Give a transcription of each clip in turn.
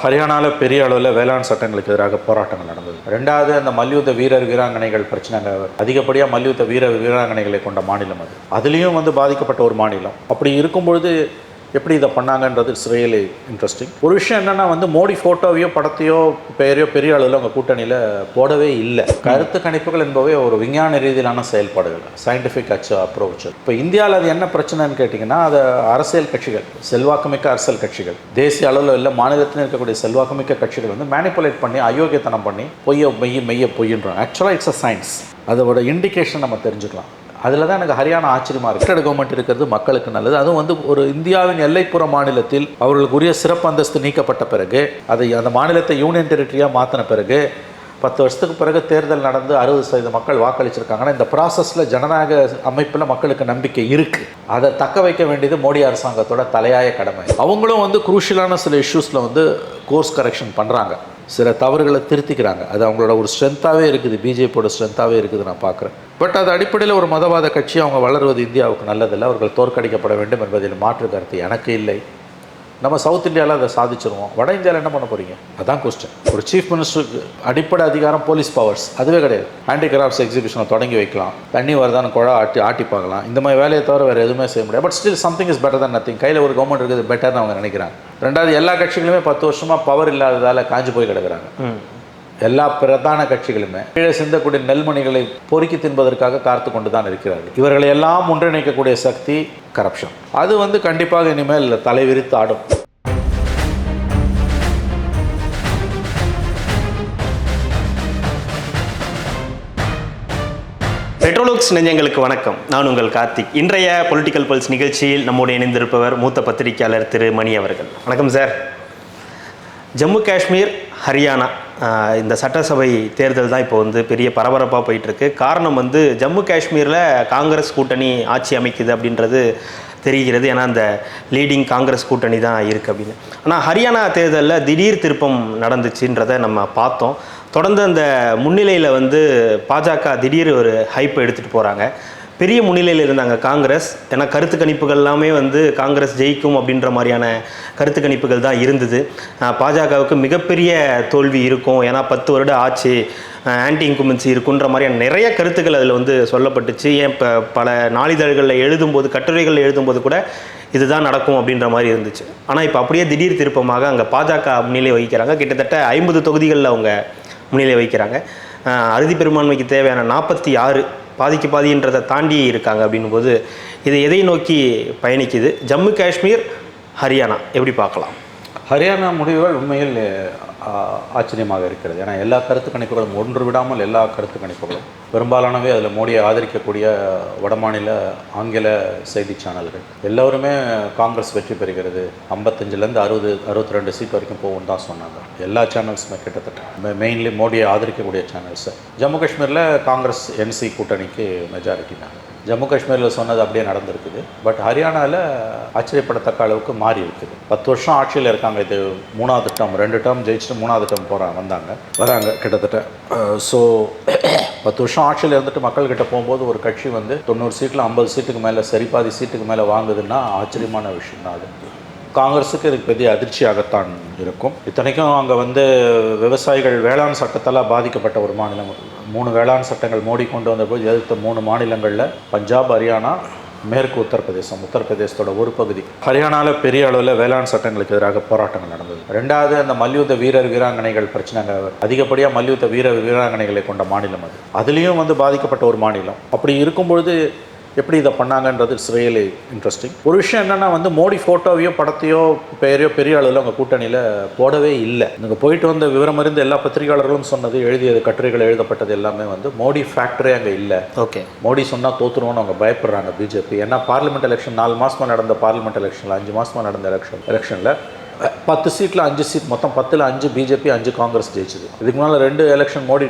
ஹரியானாவில் பெரிய அளவில் வேளாண் சட்டங்களுக்கு எதிராக போராட்டங்கள் நடந்தது. ரெண்டாவது, அந்த மல்யுத்த வீரர் வீராங்கனைகள் பிரச்சனை, அதிகப்படியாக மல்யுத்த வீராங்கனைகளை கொண்ட மாநிலம் அது. அதுலேயும் பாதிக்கப்பட்ட ஒரு மாநிலம். அப்படி இருக்கும்பொழுது எப்படி இதை பண்ணாங்கன்றது இட்ஸ் ரியலி இன்ட்ரெஸ்டிங். ஒரு விஷயம் என்னென்னா மோடி ஃபோட்டோவையோ படத்தையோ பெயரையோ பெரிய அளவில் அவங்க கூட்டணியில் போடவே இல்லை. கருத்து கணிப்புகள் என்பவை ஒரு விஞ்ஞான ரீதியிலான செயல்பாடுகள், சயின்டிஃபிக் அப்ரோச். இப்போ இந்தியாவில் அது என்ன பிரச்சனைன்னு கேட்டிங்கன்னா, அது அரசியல் கட்சிகள், செல்வாக்குமிக்க அரசியல் கட்சிகள், தேசிய அளவில் இல்லை மாநிலத்தில் இருக்கக்கூடிய செல்வாக்குமிக்க கட்சிகள் மேனிப்புலேட் பண்ணி அயோக்கியத்தனம் பண்ணி மெய்ய பொய்ன்றாங்க. ஆக்சுவலாக இட்ஸ் அ சயின்ஸ். அதோட இண்டிகேஷன் நம்ம தெரிஞ்சுக்கலாம். அதில் தான் எனக்கு ஹரியானா ஆச்சரியமாக இருக்குது. ஸ்டேட் கவர்மெண்ட் இருக்கிறது மக்களுக்கு நல்லது. அதுவும் ஒரு இந்தியாவின் எல்லைப்புற மாநிலத்தில் அவர்களுக்குரிய சிறப்பு அந்தஸ்து நீக்கப்பட்ட பிறகு, அந்த மாநிலத்தை யூனியன் டெரிட்டரியாக மாற்றின பிறகு 10 வருஷத்துக்கு பிறகு தேர்தல் நடந்து 60% மக்கள் வாக்களிச்சிருக்காங்கன்னா, இந்த ப்ராசஸில் ஜனநாயக அமைப்பில் மக்களுக்கு நம்பிக்கை இருக்குது. அதை தக்க வைக்க வேண்டியது மோடி அரசாங்கத்தோட தலையாய கடமை. அவங்களும் குரூஷியலான சில இஷ்யூஸில் கோர்ஸ் கரெக்ஷன் பண்ணுறாங்க, சில தவறுகளை திருத்திக்கிறாங்க. அது அவங்களோட ஒரு ஸ்ட்ரென்த்தாகவே இருக்குது, பிஜேபியோட ஸ்ட்ரென்த்தாகவே இருக்குது நான் பார்க்குறேன். பட் அது அடிப்படையில் ஒரு மதவாத கட்சி அவங்க வளர்வது இந்தியாவுக்கு நல்லதில்லை. அவர்கள் தோற்கடிக்கப்பட வேண்டும் என்பதில் மாற்று கருத்து எனக்கு இல்லை. நம்ம சவுத் இந்தியாவில் அதை சாதிச்சிருவோம். வட இந்தியாவில் என்ன பண்ண போகிறீங்க? அதான் கொஸ்டின். ஒரு சீஃப் மினிஸ்டருக்கு அடிப்படை அதிகாரம் போலீஸ் பவர்ஸ், அதுவே கிடையாது. ஆன்டி கரப்ஷன் எக்ஸிபிஷனை தொடங்கி வைக்கலாம், தண்ணி வருதான்னு குழா ஆட்டி பார்க்கலாம். இந்த மாதிரி வேலையை தவிர வேறு எதுவுமே செய்ய முடியாது. But still something is better than nothing. கையில் ஒரு கவர்மெண்ட் இருக்குது, பெட்டர்னு அவங்க நினைக்கிறாங்க. ரெண்டாவது, எல்லா கட்சிகளுமே 10 வருஷமாக பவர் இல்லாததால் காஞ்சி போய் கிடக்கிறாங்க. எல்லா பிரதான கட்சிகளுமே கீழே சிந்தக்கூடிய நெல்மணிகளை பொறுக்கி தின்பதற்காக காத்து கொண்டு தான் இருக்கிறார்கள். இவர்களை எல்லாம் ஒன்றிணைக்கக்கூடிய சக்தி கரப்ஷன். அது கண்டிப்பாக இனிமேல் தலைவிரித்து ஆடும். ரெட்ரோலுக்ஸ் நெஞ்சங்களுக்கு வணக்கம். நான் உங்கள் கார்த்திக். இன்றைய பொலிட்டிக்கல் பல்ஸ் நிகழ்ச்சியில் நம்முடைய இணைந்திருப்பவர் மூத்த பத்திரிகையாளர் திரு மணி அவர்கள். வணக்கம் சார். ஜம்மு காஷ்மீர், ஹரியானா இந்த சட்டசபை தேர்தல் தான் இப்போ பெரிய பரபரப்பாக போயிட்டுருக்கு. காரணம் ஜம்மு காஷ்மீரில் காங்கிரஸ் கூட்டணி ஆட்சி அமைக்குது அப்படின்றது தெரிகிறது. ஏன்னா அந்த லீடிங் காங்கிரஸ் கூட்டணி தான் இருக்குது அப்படின்னு. ஆனால் ஹரியானா தேர்தலில் திடீர் திருப்பம் நடந்துச்சுன்றதை நம்ம பார்த்தோம். தொடர்ந்து அந்த முன்னிலையில் பாஜக திடீர் ஒரு ஹைப்பை எடுத்துகிட்டு போகிறாங்க. பெரிய முன்னிலையில் இருந்தாங்க காங்கிரஸ். ஏன்னா கருத்து கணிப்புகள் எல்லாமே காங்கிரஸ் ஜெயிக்கும் அப்படின்ற மாதிரியான கருத்து கணிப்புகள் தான் இருந்தது. பாஜகவுக்கு மிகப்பெரிய தோல்வி இருக்கும், ஏன்னா 10 வருட ஆட்சி, ஆன்டி இன்குமென்சி இருக்குன்ற மாதிரியான நிறைய கருத்துக்கள் அதில் சொல்லப்பட்டுச்சு. ஏன் இப்போ பல நாளிதழ்களில் எழுதும்போது, கட்டுரைகளில் எழுதும்போது கூட இதுதான் நடக்கும் அப்படின்ற மாதிரி இருந்துச்சு. ஆனால் இப்போ அப்படியே திடீர் திருப்பமாக அங்கே பாஜக முன்னிலை வகிக்கிறாங்க. கிட்டத்தட்ட 50 தொகுதிகளில் அவங்க முன்னிலை வகிக்கிறாங்க. அறுதி பெரும்பான்மைக்கு தேவையான 46 பாதிக்கு பாதின்றதை தாண்டி இருக்காங்க. அப்படின்னும் போது இது எதை நோக்கி பயணிக்குது? ஜம்மு காஷ்மீர், ஹரியானா எப்படி பார்க்கலாம்? ஹரியானா முடிவுகள் உண்மையில் ஆச்சரியமாக இருக்கிறது. ஏன்னா எல்லா கருத்து கணிப்புகளும், ஒன்று விடாமல் எல்லா கருத்து கணிப்புகளும், பெரும்பாலானவே அதில் மோடியை ஆதரிக்கக்கூடிய வடமாநில ஆங்கில செய்தி சேனல்கள் எல்லோருமே காங்கிரஸ் வெற்றி பெறுகிறது, 55லேருந்து 62 சீட் வரைக்கும் போகும்னு தான் சொன்னாங்க. எல்லா சேனல்ஸுமே கிட்டத்தட்ட மெயின்லி மோடியை ஆதரிக்கக்கூடிய சேனல்ஸ். ஜம்மு காஷ்மீரில் காங்கிரஸ் என்சி கூட்டணிக்கு மெஜாரிட்டி தான். ஜம்மு காஷ்மீரில் சொன்னது அப்படியே நடந்திருக்குது. பட் ஹரியானாவில் ஆச்சரியப்படத்தக்க அளவுக்கு மாறி இருக்குது. 10 வருஷம் ஆட்சியில் இருக்காங்க. இது 3வது டேர்ம், 2 டேர்ம் ஜெயிச்சுட்டு 3வது டேர்ம் வராங்க கிட்டத்தட்ட. ஸோ 10 வருஷம் ஆட்சியில் இருந்துட்டு மக்கள்கிட்ட போகும்போது ஒரு கட்சி 90 சீட்டில் 50 சீட்டுக்கு மேலே, சரிபாதி சீட்டுக்கு மேலே வாங்குதுன்னா ஆச்சரியமான விஷயம் தான். அது காங்கிரஸுக்கு இதுக்கு பெரிய அதிர்ச்சியாகத்தான் இருக்கும். இத்தனைக்கும் அங்கே விவசாயிகள் வேளாண் சட்டத்தால் பாதிக்கப்பட்ட ஒரு மாநிலம். 3 வேளாண் சட்டங்கள் மோடி கொண்டு வந்தபோது எதிர்த்த 3 மாநிலங்களில் பஞ்சாப், ஹரியானா, மேற்கு உத்தரப்பிரதேசத்தோட ஒரு பகுதி. ஹரியானாவில் பெரிய அளவில் வேளாண் சட்டங்களுக்கு எதிராக போராட்டங்கள் நடந்தது. ரெண்டாவது, அந்த மல்யுத்த வீரர் வீராங்கனைகள் பிரச்சனை, அதிகப்படியாக மல்யுத்த வீராங்கனைகளை கொண்ட மாநிலம் அது. அதுலேயும் பாதிக்கப்பட்ட ஒரு மாநிலம். அப்படி இருக்கும்பொழுது எப்படி இதை பண்ணாங்கன்றது இட்ஸ் ரியலி இன்ட்ரெஸ்டிங். ஒரு விஷயம் என்னென்னா மோடி ஃபோட்டோவையோ படத்தையோ பெயரையோ பெரிய அளவில் அவங்க கூட்டணியில் போடவே இல்லை. இங்கே போயிட்டு வந்த விவரம் அறிந்த எல்லா பத்திரிகையாளர்களும் சொன்னது, எழுதியது, கட்டுரைகள் எழுதப்பட்டது எல்லாமே மோடி ஃபேக்டரே அங்கே இல்லை. ஓகே, மோடி சொன்னால் தோற்றுருவோன்னு அவங்க பயப்படுறாங்க பிஜேபி. ஏன்னா பார்லிமெண்ட் எலெக்ஷன் 4 மாதமாக நடந்த பார்லிமெண்ட் எலெக்ஷனில், 5 மாதமாக நடந்த எலெக்ஷனில் 10 சீட்டில் 5 சீட், மொத்தம் 10ல் 5 பிஜேபி, 5 காங்கிரஸ் ஜெயிச்சது. இதுக்கு முன்னால் 2 எலெக்ஷன் மோடி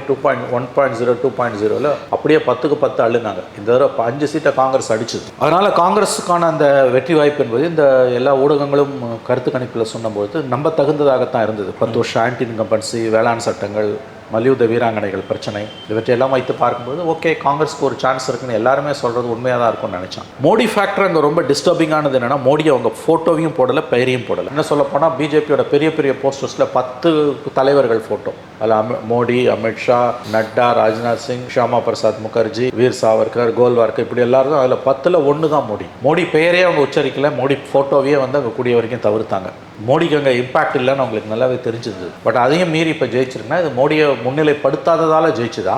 1.0 2.0ல் அப்படியே 10க்கு 10 அள்ளுனாங்க. இந்த தடவை 5 சீட்டை காங்கிரஸ் அடிச்சது. அதனால் காங்கிரஸுக்கான அந்த வெற்றி வாய்ப்பு என்பது இந்த எல்லா ஊடகங்களும் கருத்து கணிப்பில் சொன்னபோது நம்ப தகுந்ததாகத்தான் இருந்தது. 10 வருஷம் ஆன்டி இன்கம்பன்சி, வேளாண் சட்டங்கள், மல்யுத்த வீராங்கனைகள் பிரச்சனை இவற்றையெல்லாம் வைத்து பார்க்கும்போது ஓகே காங்கிரஸ்க்கு ஒரு சான்ஸ் இருக்குன்னு எல்லாருமே சொல்கிறது உண்மையாக தான் இருக்கும்னு நினச்சான். மோடி ஃபேக்டர் அங்கே ரொம்ப டிஸ்டர்பிங்கானது என்னென்னா, மோடி அவங்க ஃபோட்டோவையும் போடலை, பெயரையும் போடலை. என்ன சொல்ல போனால் பிஜேபியோட பெரிய பெரிய போஸ்டர்ஸில் 10 தலைவர்கள் ஃபோட்டோ, அதில் மோடி, அமித்ஷா, நட்டா, ராஜ்நாத் சிங், ஷியாமா பிரசாத் முகர்ஜி, வீர் சாவர்கர், கோல்வார்கர், இப்படி எல்லாரும் அதில் 10ல் 1 தான் மோடி. மோடி பெயரே அவங்க உச்சரிக்கல, மோடி ஃபோட்டோவே வந்து அங்கே கூடிய வரைக்கும் தவிர்த்தாங்க. மோடிக்கு அங்கே இம்பாக்ட் இல்லைன்னு அவங்களுக்கு நல்லாவே தெரிஞ்சிருந்தது. பட் அதையும் மீறி இப்போ ஜெயிச்சிருக்குன்னா இது மோடியை முன்னிலைப்படுத்தாததால் ஜெயிச்சுதா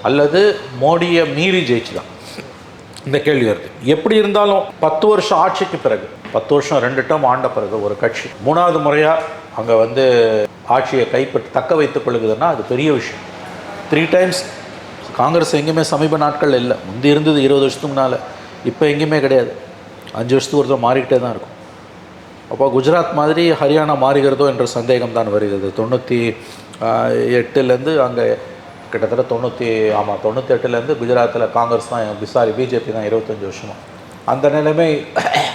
அல்லது மோடியை மீறி ஜெயிச்சுதான் இந்த கேள்வி வருது. எப்படி இருந்தாலும் 10 வருஷம் ஆட்சிக்கு பிறகு, 10 வருஷம் 2 டேர்ம் ஆண்ட பிறகு ஒரு கட்சி 3வது முறையாக அங்கே வந்து ஆட்சியை கைப்பற்றி தக்க வைத்துக் கொள்ளுதுன்னா அது பெரிய விஷயம். 3 டைம்ஸ் காங்கிரஸ் எங்கேயுமே சமீப நாட்கள் இல்லை. முந்தி இருந்தது 20 வருஷத்துக்கு முன்னால், இப்போ எங்கேயுமே கிடையாது. 5 வருஷத்துக்கு ஒருத்தர் மாறிக்கிட்டே தான் இருக்கும். அப்போ குஜராத் மாதிரி ஹரியானா மாறுகிறதோ என்ற சந்தேகம் தான் வருகிறது. 98லேருந்து அங்கே கிட்டத்தட்ட 98லேருந்து குஜராத்தில் காங்கிரஸ் தான், பிஜேபி தான் 25 வருஷமாக. அந்த நிலைமை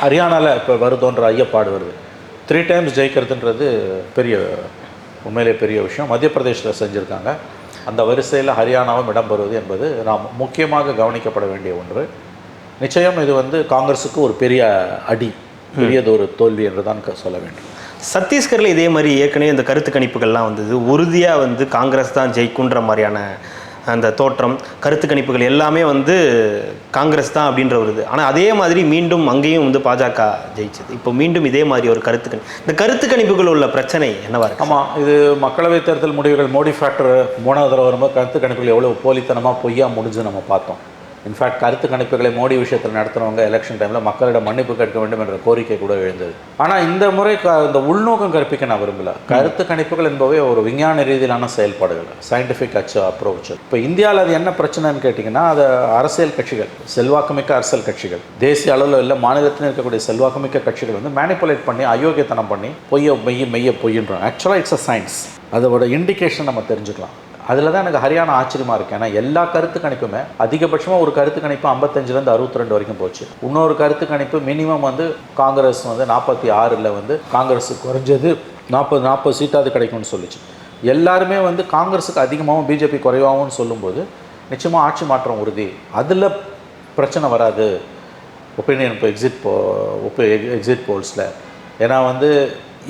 ஹரியானாவில் இப்போ வருதோன்ற ஐயப்பாடு வருது. 3 டைம்ஸ் ஜெயிக்கிறதுன்றது உண்மையிலே பெரிய விஷயம். மத்திய பிரதேசத்தில் செஞ்சுருக்காங்க. அந்த வரிசையில் ஹரியானாவும் இடம்பெறுவது என்பது நாம் முக்கியமாக கவனிக்கப்பட வேண்டிய ஒன்று. நிச்சயம் இது வந்து காங்கிரஸுக்கு ஒரு பெரிய அடி, பெரியதொரு தோல்வி என்று தான் சொல்ல வேண்டும். சத்தீஸ்கரில் இதே மாதிரி ஏற்கனவே இந்த கருத்து கணிப்புகள்லாம் வந்தது. உறுதியாக வந்து காங்கிரஸ் தான் ஜெயிக்குன்ற மாதிரியான அந்த தோற்றம், கருத்து கணிப்புகள் எல்லாமே வந்து காங்கிரஸ் தான் அப்படின்ற வருது. ஆனால் அதே மாதிரி மீண்டும் அங்கேயும் வந்து பாஜக ஜெயிச்சது. இப்போ மீண்டும் இதே மாதிரி ஒரு இந்த கருத்து கணிப்புகள் உள்ள பிரச்சனை என்னவா இருக்கு? ஆமாம், இது மக்களவைத் தேர்தல் முடிவுகள் மோடி ஃபேக்டர் 3வது தடவை வரும்போது கருத்து கணிப்புகள் எவ்வளோ போலித்தனமாக பொய்யா முடிஞ்சு நம்ம பார்த்தோம். இன்ஃபேக்ட் கருத்து கணிப்புகளை மோடி விஷயத்தில் நடத்துகிறவங்க எலெக்ஷன் டைமில் மக்களிடம் மன்னிப்பு கேட்க வேண்டும் என்ற கோரிக்கை கூட எழுந்தது. ஆனால் இந்த முறை இந்த உள்நோக்கம் கற்பிக்க நான் விரும்பல. கருத்து கணிப்புகள் என்பவை ஒரு விஞ்ஞான ரீதியிலான செயல்பாடுகள், சயின்டிஃபிக் அப்ரோச். இப்போ இந்தியாவில் அது என்ன பிரச்சனைன்னு கேட்டிங்கன்னா, அது அரசியல் கட்சிகள், செல்வாக்குமிக்க அரசியல் கட்சிகள், தேசிய அளவில் இல்லை மாநிலத்தில் இருக்கக்கூடிய செல்வாக்குமிக்க கட்சிகள் வந்து மேனிப்புலேட் பண்ணி அயோக்கியத்தனம் பண்ணி மெய்ய பொய்யின்றாங்க. ஆக்சுவலாக இட்ஸ் அ சயின்ஸ். அதோட இண்டிகேஷன் நம்ம தெரிஞ்சுக்கலாம். அதில் தான் எனக்கு ஹரியானா ஆச்சரியமாக இருக்குது. ஏன்னா எல்லா கருத்து கணிப்புமே அதிகபட்சமாக ஒரு கருத்து கணிப்பு 55லேருந்து 62 வரைக்கும் போச்சு. இன்னொரு கருத்து கணிப்பு மினிமம் வந்து காங்கிரஸ் வந்து 46ல் வந்து காங்கிரஸ் குறைஞ்சது 40 சீட்டாவது கிடைக்கும்னு சொல்லிச்சு. எல்லாருமே வந்து காங்கிரஸுக்கு அதிகமாகவும் பிஜேபி குறைவாகவும் சொல்லும்போது நிச்சயமாக ஆட்சி மாற்றம் உறுதி. அதில் பிரச்சனை வராது ஒப்பீனியன் இப்போ எக்ஸிட் போல்ஸில். ஏன்னா வந்து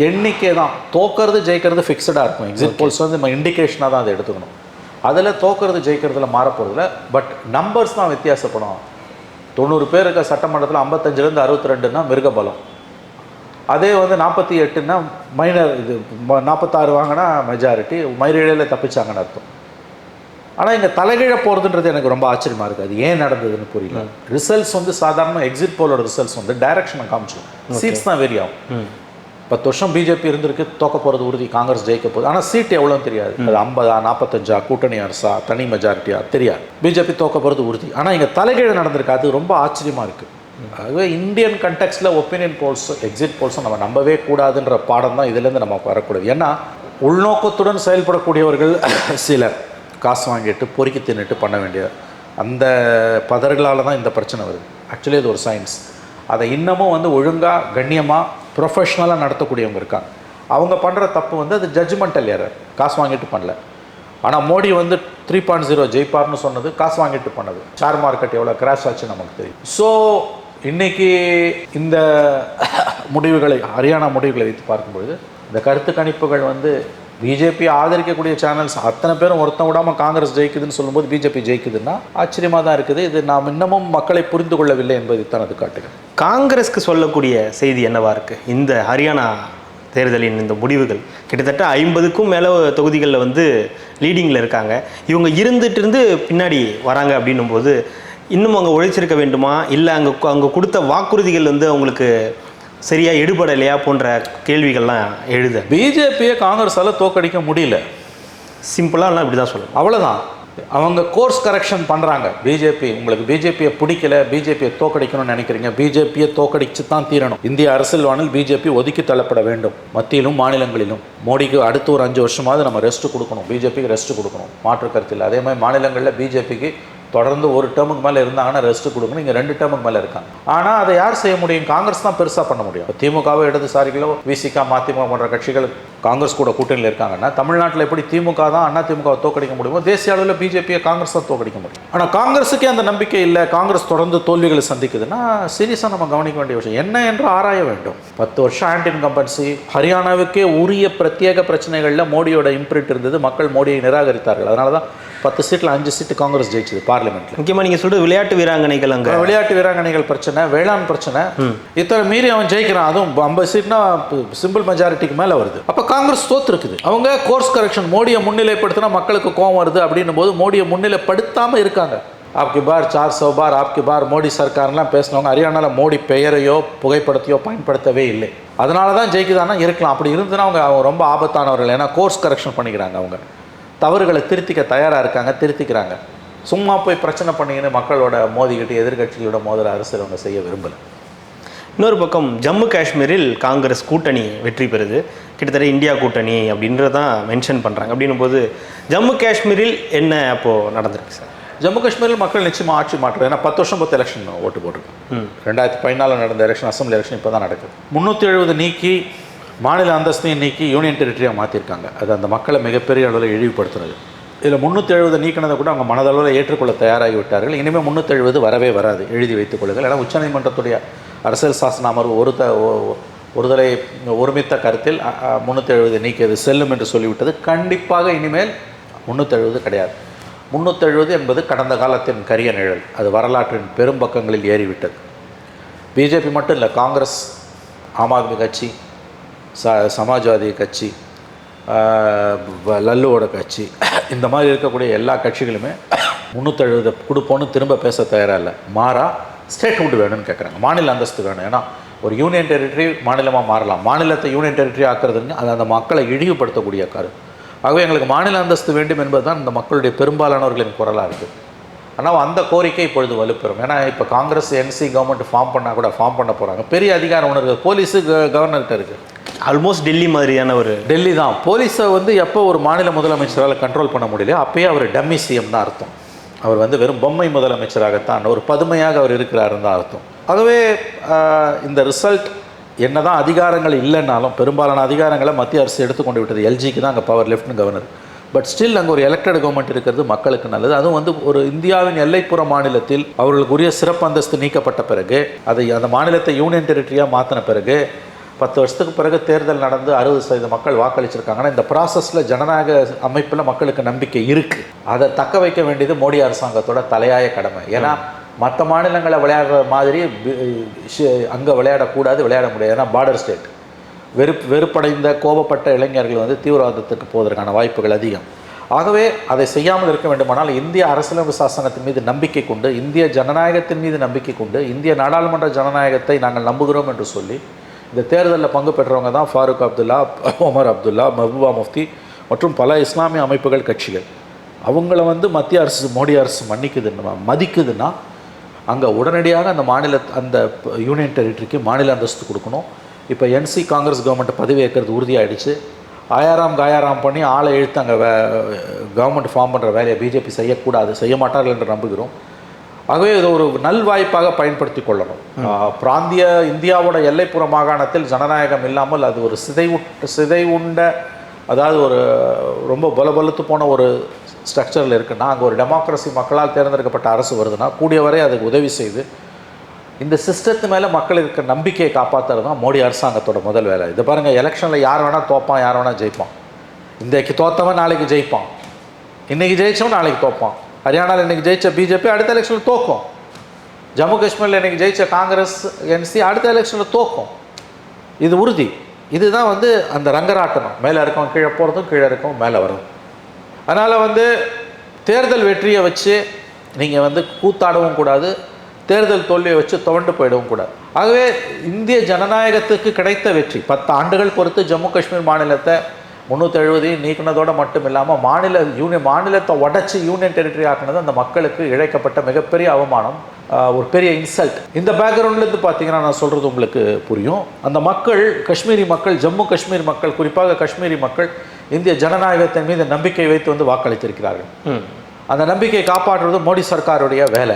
எண்ணிக்கை தான், தோக்கிறது ஜெயிக்கிறது ஃபிக்ஸடாக இருக்கும். எக்ஸிட் போல்ஸ் வந்து நம்ம இண்டிகேஷனாக தான் அதை எடுத்துக்கணும். அதில் தோக்கிறது ஜெயிக்கிறதுல மாறப்போகிறதுல பட் நம்பர்ஸ் தான் வித்தியாசப்படும். 90 பேர் இருக்க சட்டமன்றத்தில் 55லேருந்து 62ன்னா மிருக பலம். அதே வந்து 48ன்னா மைனர், இது 46 வாங்கினா மெஜாரிட்டி, மயிரிழையில் தப்பிச்சாங்கன்னு அர்த்தம். ஆனால் இங்கே தலைகீழ போகிறதுன்றது எனக்கு ரொம்ப ஆச்சரியமாக இருக்குது. அது ஏன் நடந்ததுன்னு புரியல. ரிசல்ட்ஸ் வந்து சாதாரண எக்ஸிட் போலோட ரிசல்ட்ஸ் வந்து டைரக்ஷனை காமிச்சிடும், சீட்ஸ் தான் வெரி ஆகும். 10 வருஷம் பிஜேபி இருந்திருக்கு, தோக்க போகிறது உறுதி, காங்கிரஸ் ஜெயிக்க போகுது. ஆனால் சீட் எவ்வளோன்னு தெரியாது. அது 50, 45, கூட்டணி அரசா, தனி மெஜாரிட்டியா தெரியாது. பிஜேபி தோக்க போகிறது உறுதி. ஆனால் இங்கே தலைகீழ நடந்திருக்கு, அது ரொம்ப ஆச்சரியமாக இருக்குது. ஆகவே இந்தியன் கண்டெக்ஸ்டில் ஒப்பீனியன் போல்ஸ், எக்ஸிட் போல்ஸும் நம்ம நம்பவே கூடாதுன்ற பாடம் தான் இதுலேருந்து நம்ம வரக்கூடாது. ஏன்னா உள்நோக்கத்துடன் செயல்படக்கூடியவர்கள் சிலர் காசு வாங்கிட்டு பொறுக்கி தின்னுட்டு பண்ண வேண்டிய அந்த பதர்களால் தான் இந்த பிரச்சனை வருது. ஆக்சுவலி இது ஒரு சயின்ஸ். அதை இன்னமும் வந்து ஒழுங்காக கண்ணியமாக ப்ரொஃபஷ்னலாக நடத்தக்கூடியவங்க இருக்காங்க. அவங்க பண்ணுற தப்பு வந்து அது ஜட்ஜ்மெண்டல் எரர், காசு வாங்கிட்டு பண்ணல. ஆனால் மோடி வந்து 3.0 ஜெயிப்பார்னு சொன்னது காசு வாங்கிட்டு பண்ணது. ஷேர் மார்க்கெட் எவ்வளோ கிராஷ் ஆச்சு நமக்கு தெரியும். ஸோ இன்றைக்கி இந்த முடிவுகளை, ஹரியானா முடிவுகளை வைத்து பார்க்கும்பொழுது இந்த கருத்து கணிப்புகள் வந்து பிஜேபி ஆதரிக்கக்கூடிய சேனல்ஸ் அத்தனை பேரும் ஒருத்தன் விடாமல் காங்கிரஸ் ஜெயிக்குதுன்னு சொல்லும்போது பிஜேபி ஜெயிக்குதுன்னா ஆச்சரியமாக தான் இருக்குது. இது நாம் இன்னமும் மக்களை புரிந்து கொள்ளவில்லை என்பதை தான் அது காட்டுகிறது. காங்கிரஸ்க்கு சொல்லக்கூடிய செய்தி என்னவா இருக்குது? இந்த ஹரியானா தேர்தலின் இந்த முடிவுகள் கிட்டத்தட்ட 50க்கும் மேலே தொகுதிகளில் வந்து லீடிங்கில் இருக்காங்க. இவங்க இருந்து பின்னாடி வராங்க அப்படின்னும் போது இன்னும் அவங்க உழைச்சிருக்க வேண்டுமா, இல்லை அங்கே கொடுத்த வாக்குறுதிகள் வந்து அவங்களுக்கு சரியாக எடுபடலையா போன்ற கேள்விகள்லாம் எழுத. பிஜேபியை காங்கிரஸால் தோக்கடிக்க முடியல, சிம்பிளாலாம் இப்படி தான் சொல்லணும். அவ்வளோதான். அவங்க கோர்ஸ் கரெக்ஷன் பண்ணுறாங்க. உங்களுக்கு பிஜேபியை பிடிக்கல, பிஜேபியை தோக்கடிக்கணும்னு நினைக்கிறீங்க, பிஜேபியை தோக்கடிச்சு தான் தீரணும். இந்திய அரசியல் வானில் பிஜேபி ஒதுக்கி தள்ளப்பட வேண்டும், மத்தியிலும் மாநிலங்களிலும். மோடிக்கு அடுத்து ஒரு 5 வருஷமாவது நம்ம ரெஸ்ட் கொடுக்கணும், பிஜேபிக்கு ரெஸ்ட் கொடுக்கணும், மாற்று கருத்தில். அதே மாதிரி மாநிலங்களில் பிஜேபிக்கு தொடர்ந்து ஒரு டேர்முக்கு மேலே இருந்தாங்கன்னா ரெஸ்ட் கொடுக்கணும். இங்கே 2 டேர்முக்கு மேலே இருக்காங்க. ஆனால் அதை யார் செய்ய முடியும்? காங்கிரஸ் தான் பெருசாக பண்ண முடியும். திமுகவோ இடதுசாரிகளோ விசிகா மதிமுக போன்ற கட்சிகள் காங்கிரஸ் கூட கூட்டணியில் இருக்காங்கன்னா தமிழ்நாட்டில் எப்படி திமுக தான் அண்ணா திமுகவை தோக்கடிக்க முடியுமோ தேசிய அளவில் பிஜேபியை காங்கிரஸ் தான் தோக்கடிக்க முடியும். ஆனால் காங்கிரஸுக்கே அந்த நம்பிக்கை இல்லை, காங்கிரஸ் தொடர்ந்து தோல்விகளை சந்திக்குதுன்னா சீரியஸாக நம்ம கவனிக்க வேண்டிய விஷயம் என்ன என்று ஆராய வேண்டும். 10 வருஷம் ஆன்டி இன்கம்பன்சி, ஹரியானாவுக்கே உரிய பிரத்யேக பிரச்சனைகளில் மோடியோட இம்ப்ரிண்ட் இருந்தது. மக்கள் மோடியை நிராகரித்தார்கள். அதனால தான் 10 சீட்டில் 5 சீட்டு காங்கிரஸ் ஜெயிச்சது பார்லிமெண்ட்ல. முக்கியமாக நீங்கள் சொல்ற விளையாட்டு வீராங்கனைகள், அங்கே விளையாட்டு வீராங்கனைகள் பிரச்சனை, வேளாண் பிரச்சனை, இத்தனை மீறி அவன் ஜெயிக்கிறான். அதுவும் 50 சீட்னா சிம்பிள் மெஜாரிட்டிக்கு மேலே வருது. அப்போ காங்கிரஸ் தோத்துருக்குது. அவங்க கோர்ஸ் கரெக்ஷன், மோடியை முன்னிலைப்படுத்தினா மக்களுக்கு கோவம் வருது அப்படின்னும் போது மோடியை முன்னிலைப்படுத்தாமல் இருக்காங்க. ஆப்கி பார் 400 பார், ஆப்கி பார் மோடி சர்க்கார்லாம் பேசினவங்க ஹரியானாவில் மோடி பெயரையோ புகைப்படத்தையோ பயன்படுத்தவே இல்லை. அதனால தான் ஜெயிக்குதானா இருக்கலாம். அப்படி இருந்துன்னா அவங்க ரொம்ப ஆபத்தானவர்கள். ஏன்னா கோர்ஸ் கரெக்ஷன் பண்ணிக்கிறாங்க. அவங்க தவறுகளை திருத்திக்க தயாராக இருக்காங்க, திருத்திக்கிறாங்க. சும்மா போய் பிரச்சனை பண்ணிக்கின்னு மக்களோட மோதிக்கிட்டு எதிர்கட்சிகளோட மோதல் அரசியல் அவங்க செய்ய விரும்பலை. இன்னொரு பக்கம் ஜம்மு காஷ்மீரில் காங்கிரஸ் கூட்டணி வெற்றி பெறுது. கிட்டத்தட்ட இந்தியா கூட்டணி அப்படின்றதான் மென்ஷன் பண்ணுறாங்க. அப்படின்னும் போது ஜம்மு காஷ்மீரில் என்ன அப்போது நடந்திருக்கு சார்? ஜம்மு காஷ்மீரில் மக்கள் நிச்சயமாக ஆட்சி மாற்றம். ஏன்னா 10 வருஷம் 10 எலெக்ஷன் ஓட்டு போட்டிருக்கு. 2014 நடந்த எலெக்ஷன், அசம்பிளி எலெக்ஷன் இப்போ தான் நடக்குது. 370 நீக்கி மாநில அந்தஸ்தையும் நீக்கி யூனியன் டெரிட்டரியாக மாற்றிருக்காங்க. அது அந்த மக்களை மிகப்பெரிய அளவில் இழிவுபடுத்துறது. இதில் 370 நீக்கினதை கூட அவங்க மனதளவில் ஏற்றுக்கொள்ள தயாராகி விட்டார்கள். இனிமேல் 370 வரவே வராது, எழுதி வைத்துக் கொள்ளுங்கள். ஏன்னா உச்சநீதிமன்றத்துடைய அரசியல் சாசன அமர்வு ஒருதலை ஒருமித்த கருத்தில் 370 நீக்கியது செல்லும் என்று சொல்லிவிட்டது. கண்டிப்பாக இனிமேல் 370 கிடையாது. 370 என்பது கடந்த காலத்தின் கரிய நிழல். அது வரலாற்றின் பெரும் பக்கங்களில் ஏறிவிட்டது. பிஜேபி மட்டும் இல்லை, காங்கிரஸ், ஆம் ஆத்மி கட்சி, சமாஜ்வாதி கட்சி, லல்லுவோட கட்சி, இந்த மாதிரி இருக்கக்கூடிய எல்லா கட்சிகளுமே 370 கொடுப்போன்னு திரும்ப பேச தயாராக இல்லை. மாறா ஸ்டேட்ஹுட் வேணும்னு கேட்குறாங்க. மாநில அந்தஸ்து வேணும். ஏன்னா ஒரு யூனியன் டெரிட்டரி மாநிலமாக மாறலாம். மாநிலத்தை யூனியன் டெரிட்டரி ஆக்குறதுன்னு அது அந்த மக்களை இழிவுபடுத்தக்கூடிய கருத்து. ஆகவே எங்களுக்கு மாநில அந்தஸ்து வேண்டும் என்பது தான் இந்த மக்களுடைய பெரும்பாலானவர்களின் குரலாக இருக்குது. ஆனால் அந்த கோரிக்கை இப்பொழுது வலுப்பெறும். ஏன்னா இப்போ காங்கிரஸ் என்சி கவர்மெண்ட் ஃபார்ம் பண்ணால் கூட ஃபார்ம் பண்ண போகிறாங்க. பெரிய அதிகாரம் ஒன்று இருக்குது. போலீஸு கவர்னர்கிட்ட இருக்குது. ஆல்மோஸ்ட் டெல்லி மாதிரியான ஒரு டெல்லி தான். போலீஸை எப்போ ஒரு மாநில முதலமைச்சரால் கண்ட்ரோல் பண்ண முடியல, அப்பயே அவர் டம்மி சிஎம் தான் அர்த்தம். அவர் வெறும் பொம்மை முதலமைச்சராகத்தான், ஒரு பதுமையாக அவர் இருக்கிறாருன்னு தான் அர்த்தம். ஆகவே இந்த ரிசல்ட் என்னதான் அதிகாரங்கள் இல்லைன்னாலும் பெரும்பாலான அதிகாரங்களை மத்திய அரசு எடுத்துக்கொண்டு விட்டது. எல்ஜிக்கு தான் அங்கே power, lieutenant governor. But still அங்கே ஒரு எலெக்டட் கவர்மெண்ட் இருக்கிறது மக்களுக்கு நல்லது. அதுவும் ஒரு இந்தியாவின் எல்லைப்புற மாநிலத்தில் அவர்களுக்கு உரிய சிறப்பு அந்தஸ்து நீக்கப்பட்ட பிறகு, அந்த மாநிலத்தை யூனியன் டெரிட்டரியாக மாற்றின பிறகு 10 வருஷத்துக்கு பிறகு தேர்தல் நடந்து 60% மக்கள் வாக்களிச்சிருக்காங்கன்னா இந்த ப்ராசஸில் ஜனநாயக அமைப்பில் மக்களுக்கு நம்பிக்கை இருக்குது. அதை தக்க வைக்க வேண்டியது மோடி அரசாங்கத்தோட தலையாய கடமை. ஏன்னா மற்ற மாநிலங்களை விளையாடுற மாதிரி அங்கே விளையாடக்கூடாது, விளையாட முடியாது. ஏன்னா பார்டர் ஸ்டேட். வெறுப்படைந்த கோபப்பட்ட இளைஞர்கள் தீவிரவாதத்துக்கு போவதற்கான வாய்ப்புகள் அதிகம். ஆகவே அதை செய்யாமல் இருக்க வேண்டுமானால் இந்திய அரசியலமைப்பு சாசனத்தின் மீது நம்பிக்கை கொண்டு, இந்திய ஜனநாயகத்தின் மீது நம்பிக்கை கொண்டு, இந்திய நாடாளுமன்ற ஜனநாயகத்தை நாங்கள் நம்புகிறோம் என்று சொல்லி இந்த தேர்தலில் பங்கு பெற்றவங்க தான் ஃபாரூக் அப்துல்லா, ஒமர் அப்துல்லா, மெஹபூபா முஃப்தி மற்றும் பல இஸ்லாமிய அமைப்புகள், கட்சிகள். அவங்கள மத்திய அரசு, மோடி அரசு மதிக்குதுன்னா அங்கே உடனடியாக அந்த யூனியன் டெரிட்டரிக்கு மாநில அந்தஸ்து கொடுக்கணும். இப்போ என்சி காங்கிரஸ் கவர்மெண்ட் பதவி ஏற்கிறது உறுதியாகிடுச்சு. காயாராம் பண்ணி ஆளை இழுத்து அங்கே கவர்மெண்ட் ஃபார்ம் பண்ணுற வேலையை பிஜேபி செய்யக்கூடாது, செய்ய மாட்டார்கள் என்று நம்புகிறோம். ஆகவே இது ஒரு நல்வாய்ப்பாக பயன்படுத்தி கொள்ளணும். பிராந்திய இந்தியாவோட எல்லைப்புற மாகாணத்தில் ஜனநாயகம் இல்லாமல் அது ஒரு சிதைவுண்ட, அதாவது ஒரு ரொம்ப பலத்து போன ஒரு ஸ்ட்ரக்சரில் இருக்குன்னா, அங்கே ஒரு டெமோக்ரஸி, மக்களால் தேர்ந்தெடுக்கப்பட்ட அரசு வருதுன்னா கூடிய வரை அதுக்கு உதவி செய்து இந்த சிஸ்டத்து மேலே மக்கள் இருக்கிற நம்பிக்கையை காப்பாற்றுறது தான் மோடி அரசாங்கத்தோட முதல் வேலை. இதை பாருங்கள், எலெக்ஷனில் யார் வேணால் தோப்பான், யார் வேணால் ஜெயிப்பான். இன்றைக்கு தோத்தவன் நாளைக்கு ஜெயிப்பான், இன்றைக்கி ஜெயித்தவன் நாளைக்கு தோப்பான். ஹரியானாவில் இன்றைக்கி ஜெயித்த பிஜேபி அடுத்த எலெக்ஷனில் தோக்கும். ஜம்மு காஷ்மீரில் இன்றைக்கி ஜெயித்த காங்கிரஸ் என்சி அடுத்த எலெக்ஷனில் தோக்கும். இது உறுதி. இதுதான் அந்த ரங்கராட்டனம். மேலே இருக்கவன் கீழே போகிறதும், கீழே இருக்கவன் மேலே வரும். அதனால் தேர்தல் வெற்றியை வச்சு நீங்கள் கூத்தாடவும் கூடாது, தேர்தல் தோல்வியை வச்சு துவண்டு போயிடவும் கூடாது. ஆகவே இந்திய ஜனநாயகத்துக்கு கிடைத்த வெற்றி 10 ஆண்டுகள் பொறுத்து ஜம்மு காஷ்மீர் மாநிலத்தை 370 நீக்கினதோடு மட்டும் இல்லாமல் மாநிலத்தை உடச்சி யூனியன் டெரிட்டரி ஆக்கினது அந்த மக்களுக்கு இழைக்கப்பட்ட மிகப்பெரிய அவமானம், ஒரு பெரிய இன்சல்ட். இந்த பேக்ரவுண்ட்லேருந்து பார்த்தீங்கன்னா நான் சொல்கிறது உங்களுக்கு புரியும். அந்த மக்கள், காஷ்மீரி மக்கள், ஜம்மு காஷ்மீர் மக்கள், குறிப்பாக காஷ்மீரி மக்கள் இந்திய ஜனநாயகத்தின் மீது நம்பிக்கை வைத்து வாக்களித்திருக்கிறார்கள். அந்த நம்பிக்கையை காப்பாற்றுறது மோடி சர்க்காருடைய வேலை.